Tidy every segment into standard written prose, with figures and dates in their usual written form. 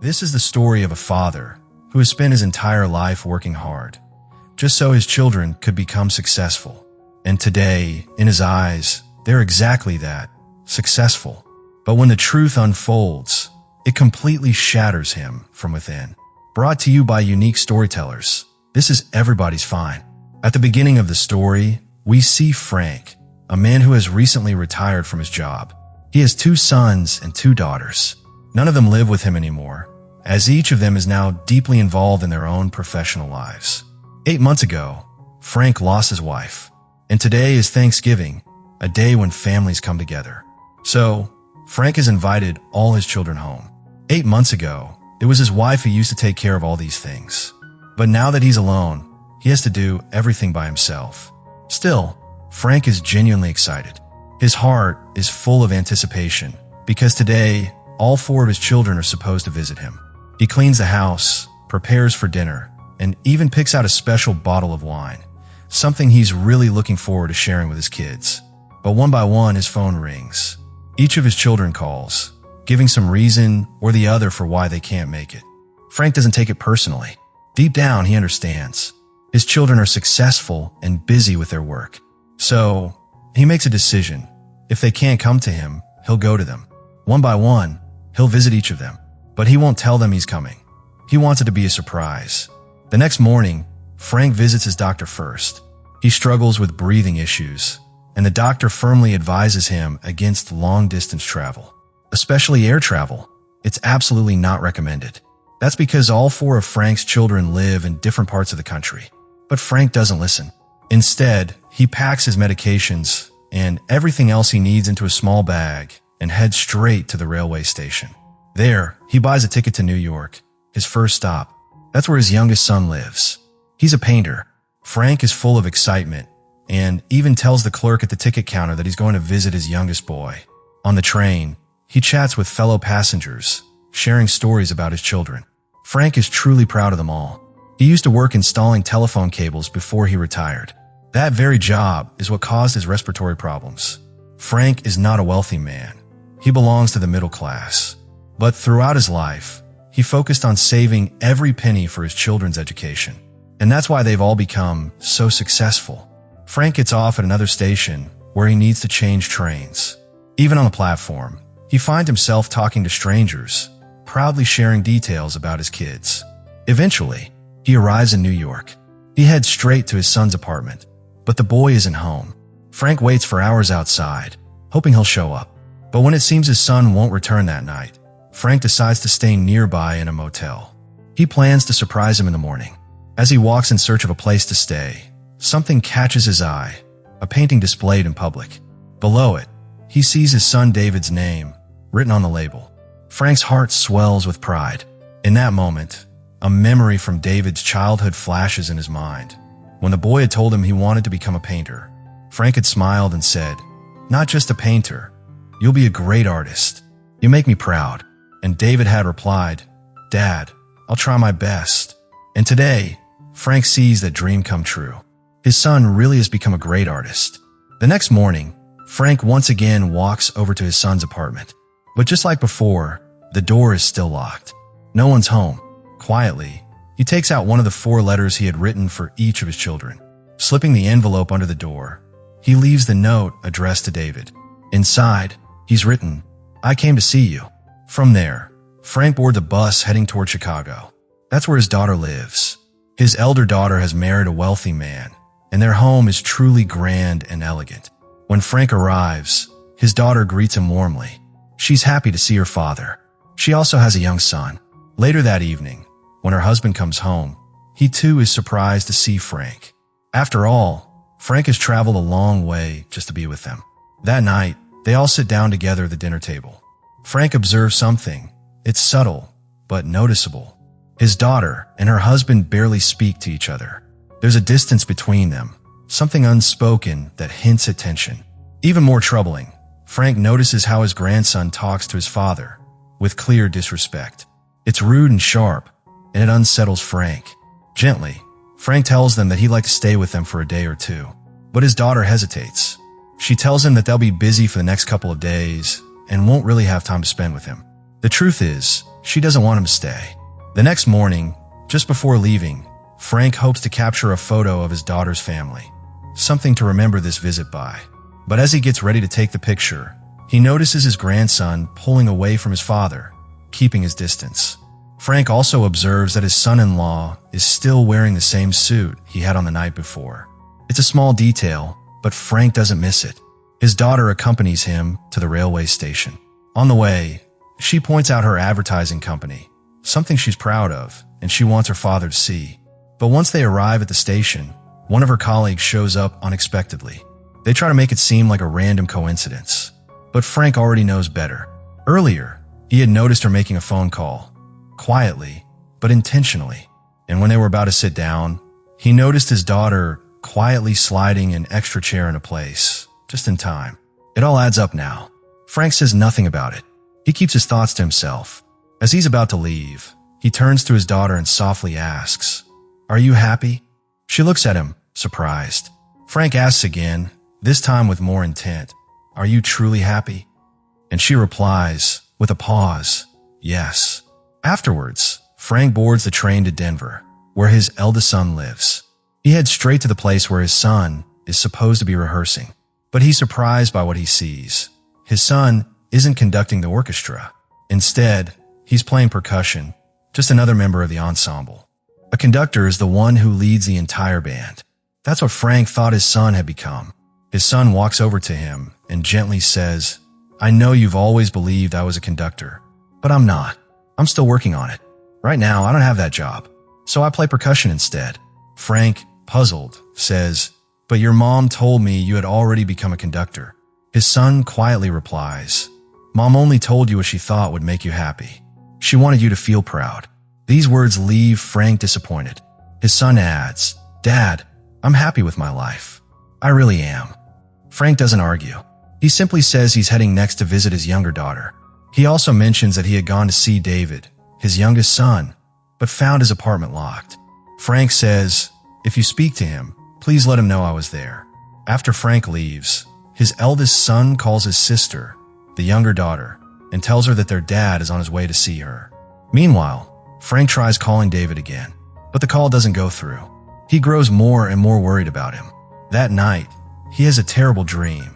This is the story of a father who has spent his entire life working hard, just so his children could become successful. And today, in his eyes, they're exactly that, successful. But when the truth unfolds, it completely shatters him from within. Brought to you by unique storytellers, this is Everybody's Fine. At the beginning of the story, we see Frank, a man who has recently retired from his job. He has 2 sons and 2 daughters. None of them live with him anymore, as each of them is now deeply involved in their own professional lives. 8 months ago, Frank lost his wife, and today is Thanksgiving, a day when families come together. So, Frank has invited all his children home. 8 months ago, it was his wife who used to take care of all these things. But now that he's alone, he has to do everything by himself. Still, Frank is genuinely excited. His heart is full of anticipation, because today, all 4 of his children are supposed to visit him. He cleans the house, prepares for dinner, and even picks out a special bottle of wine, something he's really looking forward to sharing with his kids. But one by one, his phone rings. Each of his children calls, giving some reason or the other for why they can't make it. Frank doesn't take it personally. Deep down, he understands. His children are successful and busy with their work. So, he makes a decision. If they can't come to him, he'll go to them. One by one, he'll visit each of them. But he won't tell them he's coming. He wants it to be a surprise. The next morning, Frank visits his doctor first. He struggles with breathing issues, and the doctor firmly advises him against long-distance travel, especially air travel. It's absolutely not recommended. That's because all 4 of Frank's children live in different parts of the country. But Frank doesn't listen. Instead, he packs his medications and everything else he needs into a small bag and heads straight to the railway station. There, he buys a ticket to New York, his first stop. That's where his youngest son lives. He's a painter. Frank is full of excitement and even tells the clerk at the ticket counter that he's going to visit his youngest boy. On the train, he chats with fellow passengers, sharing stories about his children. Frank is truly proud of them all. He used to work installing telephone cables before he retired. That very job is what caused his respiratory problems. Frank is not a wealthy man. He belongs to the middle class. But throughout his life, he focused on saving every penny for his children's education. And that's why they've all become so successful. Frank gets off at another station where he needs to change trains. Even on the platform, he finds himself talking to strangers, proudly sharing details about his kids. Eventually, he arrives in New York. He heads straight to his son's apartment, but the boy isn't home. Frank waits for hours outside, hoping he'll show up. But when it seems his son won't return that night, Frank decides to stay nearby in a motel. He plans to surprise him in the morning. As he walks in search of a place to stay, something catches his eye, a painting displayed in public. Below it, he sees his son David's name written on the label. Frank's heart swells with pride. In that moment, a memory from David's childhood flashes in his mind. When the boy had told him he wanted to become a painter, Frank had smiled and said, "Not just a painter, you'll be a great artist. You make me proud." And David had replied, "Dad, I'll try my best." And today, Frank sees that dream come true. His son really has become a great artist. The next morning, Frank once again walks over to his son's apartment. But just like before, the door is still locked. No one's home. Quietly, he takes out one of the 4 letters he had written for each of his children. Slipping the envelope under the door, he leaves the note addressed to David. Inside, he's written, "I came to see you." From there, Frank boards a bus heading toward Chicago. That's where his daughter lives. His elder daughter has married a wealthy man, and their home is truly grand and elegant. When Frank arrives, his daughter greets him warmly. She's happy to see her father. She also has a young son. Later that evening, when her husband comes home, he too is surprised to see Frank. After all, Frank has traveled a long way just to be with them. That night, they all sit down together at the dinner table. Frank observes something. It's subtle, but noticeable. His daughter and her husband barely speak to each other. There's a distance between them, something unspoken that hints at tension. Even more troubling, Frank notices how his grandson talks to his father, with clear disrespect. It's rude and sharp, and it unsettles Frank. Gently, Frank tells them that he'd like to stay with them for a day or 2, but his daughter hesitates. She tells him that they'll be busy for the next couple of days and won't really have time to spend with him. The truth is, she doesn't want him to stay. The next morning, just before leaving, Frank hopes to capture a photo of his daughter's family, something to remember this visit by. But as he gets ready to take the picture, he notices his grandson pulling away from his father, keeping his distance. Frank also observes that his son-in-law is still wearing the same suit he had on the night before. It's a small detail, but Frank doesn't miss it. His daughter accompanies him to the railway station. On the way, she points out her advertising company, something she's proud of and she wants her father to see. But once they arrive at the station, one of her colleagues shows up unexpectedly. They try to make it seem like a random coincidence, but Frank already knows better. Earlier, he had noticed her making a phone call, quietly, but intentionally. And when they were about to sit down, he noticed his daughter quietly sliding an extra chair into place, just in time. It all adds up now. Frank says nothing about it. He keeps his thoughts to himself. As he's about to leave, he turns to his daughter and softly asks, "Are you happy?" She looks at him, surprised. Frank asks again, this time with more intent, "Are you truly happy?" And she replies, with a pause, "Yes." Afterwards, Frank boards the train to Denver, where his eldest son lives. He heads straight to the place where his son is supposed to be rehearsing, but he's surprised by what he sees. His son isn't conducting the orchestra. Instead, he's playing percussion, just another member of the ensemble. A conductor is the one who leads the entire band. That's what Frank thought his son had become. His son walks over to him and gently says, "I know you've always believed I was a conductor, but I'm not. I'm still working on it. Right now, I don't have that job, so I play percussion instead." Frank, puzzled, says, "But your mom told me you had already become a conductor." His son quietly replies, "Mom only told you what she thought would make you happy. She wanted you to feel proud." These words leave Frank disappointed. His son adds, "Dad, I'm happy with my life. I really am." Frank doesn't argue. He simply says he's heading next to visit his younger daughter. He also mentions that he had gone to see David, his youngest son, but found his apartment locked. Frank says, "If you speak to him, please let him know I was there." After Frank leaves, his eldest son calls his sister, the younger daughter, and tells her that their dad is on his way to see her. Meanwhile, Frank tries calling David again, but the call doesn't go through. He grows more and more worried about him. That night, he has a terrible dream.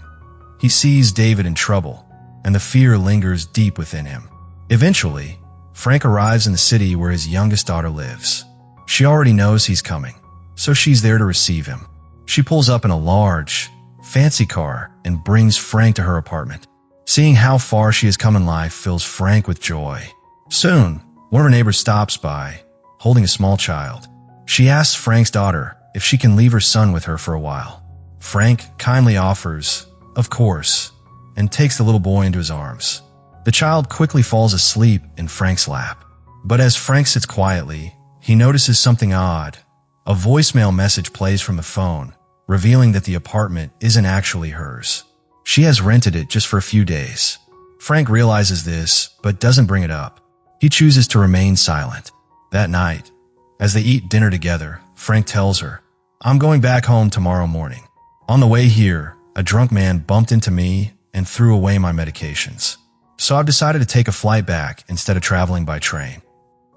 He sees David in trouble, and the fear lingers deep within him. Eventually, Frank arrives in the city where his youngest daughter lives. She already knows he's coming, so she's there to receive him. She pulls up in a large, fancy car and brings Frank to her apartment. Seeing how far she has come in life fills Frank with joy. Soon, one of her neighbors stops by, holding a small child. She asks Frank's daughter if she can leave her son with her for a while. Frank kindly offers, of course, and takes the little boy into his arms. The child quickly falls asleep in Frank's lap. But as Frank sits quietly, he notices something odd. A voicemail message plays from the phone, revealing that the apartment isn't actually hers. She has rented it just for a few days. Frank realizes this, but doesn't bring it up. He chooses to remain silent. That night, as they eat dinner together, Frank tells her, "I'm going back home tomorrow morning. On the way here, a drunk man bumped into me and threw away my medications. So I've decided to take a flight back instead of traveling by train."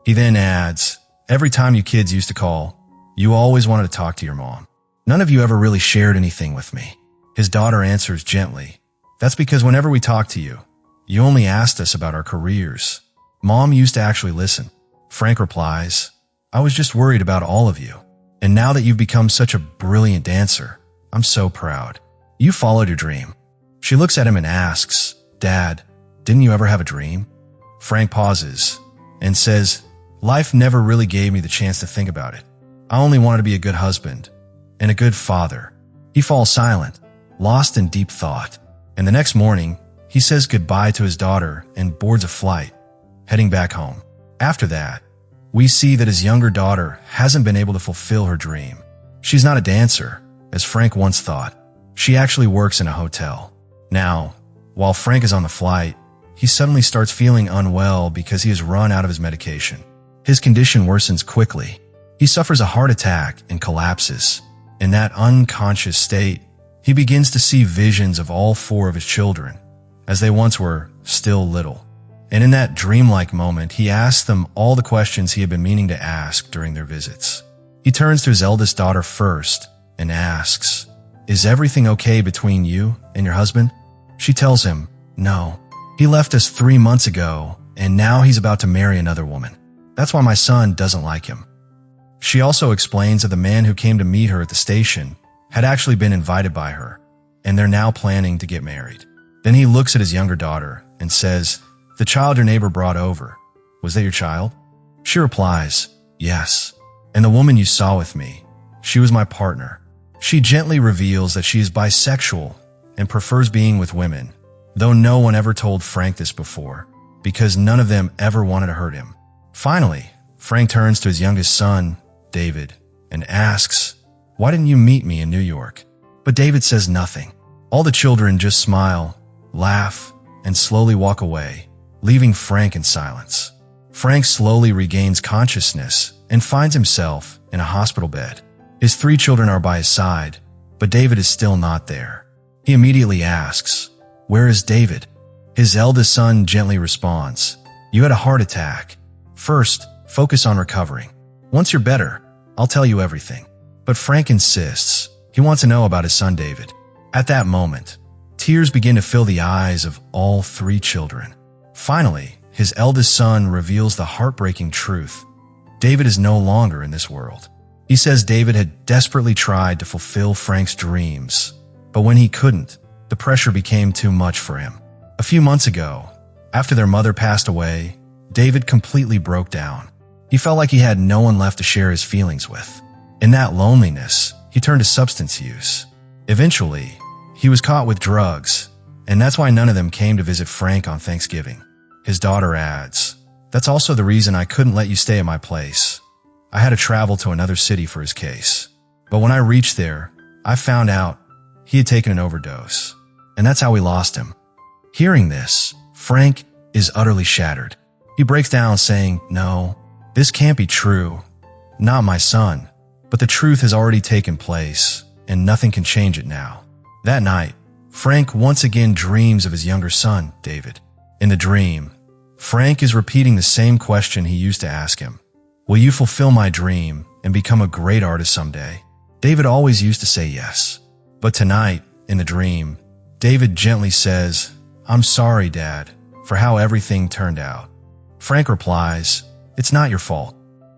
He then adds, "Every time you kids used to call, you always wanted to talk to your mom. None of you ever really shared anything with me." His daughter answers gently, "That's because whenever we talked to you, you only asked us about our careers. Mom used to actually listen." Frank replies, "I was just worried about all of you. And now that you've become such a brilliant dancer, I'm so proud. You followed your dream." She looks at him and asks, "Dad, didn't you ever have a dream?" Frank pauses and says, "Life never really gave me the chance to think about it. I only wanted to be a good husband and a good father." He falls silent, lost in deep thought. And the next morning, he says goodbye to his daughter and boards a flight, heading back home. After that, we see that his younger daughter hasn't been able to fulfill her dream. She's not a dancer, as Frank once thought. She actually works in a hotel. Now, while Frank is on the flight, he suddenly starts feeling unwell because he has run out of his medication. His condition worsens quickly. He suffers a heart attack and collapses. In that unconscious state, he begins to see visions of all four of his children, as they once were still little. And in that dreamlike moment, he asked them all the questions he had been meaning to ask during their visits. He turns to his eldest daughter first and asks, "Is everything okay between you and your husband?" She tells him, "No. He left us 3 months ago, and now he's about to marry another woman. That's why my son doesn't like him." She also explains that the man who came to meet her at the station had actually been invited by her, and they're now planning to get married. Then he looks at his younger daughter and says, "The child your neighbor brought over, was that your child?" She replies, "Yes. And the woman you saw with me, she was my partner." She gently reveals that she is bisexual and prefers being with women, though no one ever told Frank this before, because none of them ever wanted to hurt him. Finally, Frank turns to his youngest son, David, and asks, "Why didn't you meet me in New York?" But David says nothing. All the children just smile, laugh, and slowly walk away, leaving Frank in silence. Frank slowly regains consciousness and finds himself in a hospital bed. His 3 children are by his side, but David is still not there. He immediately asks, "Where is David?" His eldest son gently responds, "You had a heart attack. First, focus on recovering. Once you're better, I'll tell you everything." But Frank insists. He wants to know about his son David. At that moment, tears begin to fill the eyes of all 3 children. Finally, his eldest son reveals the heartbreaking truth. David is no longer in this world. He says David had desperately tried to fulfill Frank's dreams, but when he couldn't, the pressure became too much for him. A few months ago, after their mother passed away, David completely broke down. He felt like he had no one left to share his feelings with. In that loneliness, he turned to substance use. Eventually, he was caught with drugs, and that's why none of them came to visit Frank on Thanksgiving. His daughter adds, "That's also the reason I couldn't let you stay at my place. I had to travel to another city for his case. But when I reached there, I found out he had taken an overdose, and that's how we lost him." Hearing this, Frank is utterly shattered. He breaks down saying, "No, this can't be true. Not my son." But the truth has already taken place, and nothing can change it now. That night, Frank once again dreams of his younger son, David. In the dream, Frank is repeating the same question he used to ask him. "Will you fulfill my dream and become a great artist someday?" David always used to say yes. But tonight, in the dream, David gently says, "I'm sorry, Dad, for how everything turned out." Frank replies, "It's not your fault."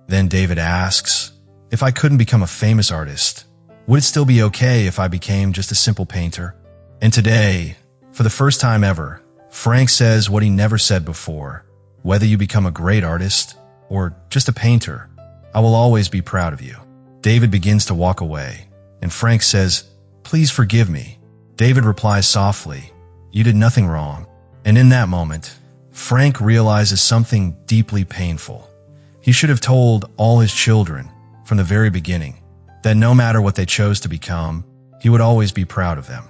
Then David asks, "If I couldn't become a famous artist, would it still be okay if I became just a simple painter?" And today, for the first time ever, Frank says what he never said before. "Whether you become a great artist or just a painter, I will always be proud of you." David begins to walk away, and Frank says, "Please forgive me." David replies softly, "You did nothing wrong." And in that moment, Frank realizes something deeply painful. He should have told all his children from the very beginning that no matter what they chose to become, he would always be proud of them.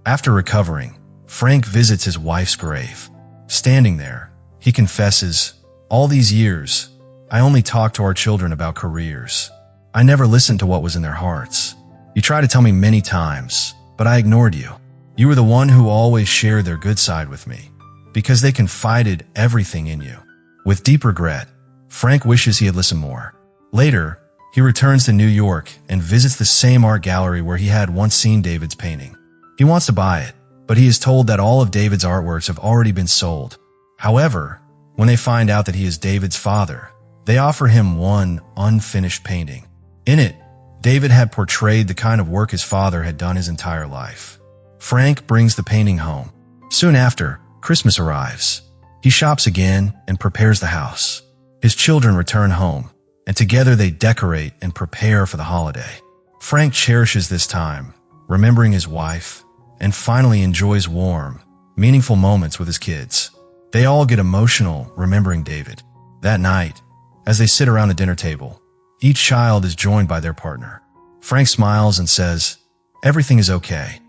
After recovering, Frank visits his wife's grave. Standing there, he confesses, "All these years, I only talked to our children about careers. I never listened to what was in their hearts. You tried to tell me many times, but I ignored you. You were the one who always shared their good side with me, because they confided everything in you." With deep regret, Frank wishes he had listened more. Later, he returns to New York and visits the same art gallery where he had once seen David's painting. He wants to buy it, but he is told that all of David's artworks have already been sold. However, when they find out that he is David's father, they offer him one unfinished painting. In it, David had portrayed the kind of work his father had done his entire life. Frank brings the painting home. Soon after, Christmas arrives. He shops again and prepares the house. His children return home, and together they decorate and prepare for the holiday. Frank cherishes this time, remembering his wife, and finally enjoys warm, meaningful moments with his kids. They all get emotional remembering David. That night, as they sit around the dinner table, each child is joined by their partner. Frank smiles and says, "Everything is okay,"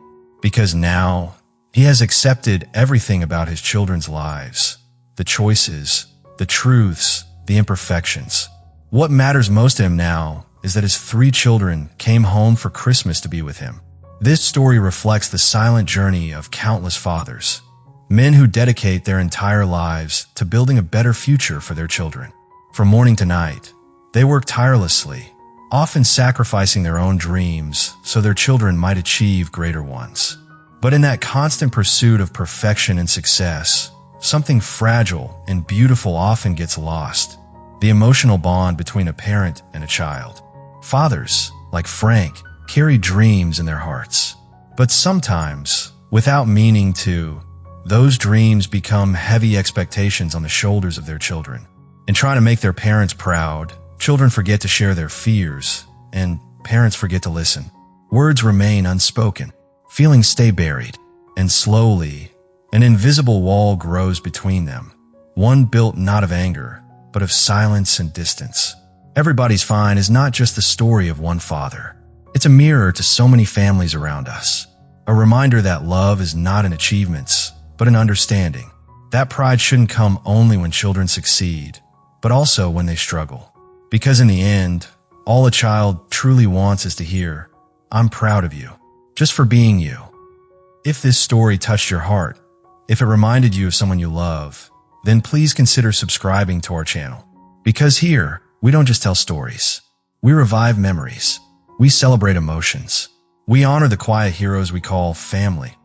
because now he has accepted everything about his children's lives, the choices, the truths, the imperfections. What matters most to him now is that his 3 children came home for Christmas to be with him. This story reflects the silent journey of countless fathers. Men who dedicate their entire lives to building a better future for their children. From morning to night, they work tirelessly, often sacrificing their own dreams so their children might achieve greater ones. But in that constant pursuit of perfection and success, something fragile and beautiful often gets lost: the emotional bond between a parent and a child. Fathers, like Frank, carry dreams in their hearts. But sometimes, without meaning to, those dreams become heavy expectations on the shoulders of their children. In trying to make their parents proud, children forget to share their fears, and parents forget to listen. Words remain unspoken, feelings stay buried, and slowly, an invisible wall grows between them, one built not of anger, but of silence and distance. Everybody's Fine is not just the story of one father. It's a mirror to so many families around us, a reminder that love is not in achievements, but in understanding. That pride shouldn't come only when children succeed, but also when they struggle. Because in the end, all a child truly wants is to hear, "I'm proud of you, just for being you." If this story touched your heart, if it reminded you of someone you love, then please consider subscribing to our channel. Because here, we don't just tell stories. We revive memories. We celebrate emotions. We honor the quiet heroes we call family.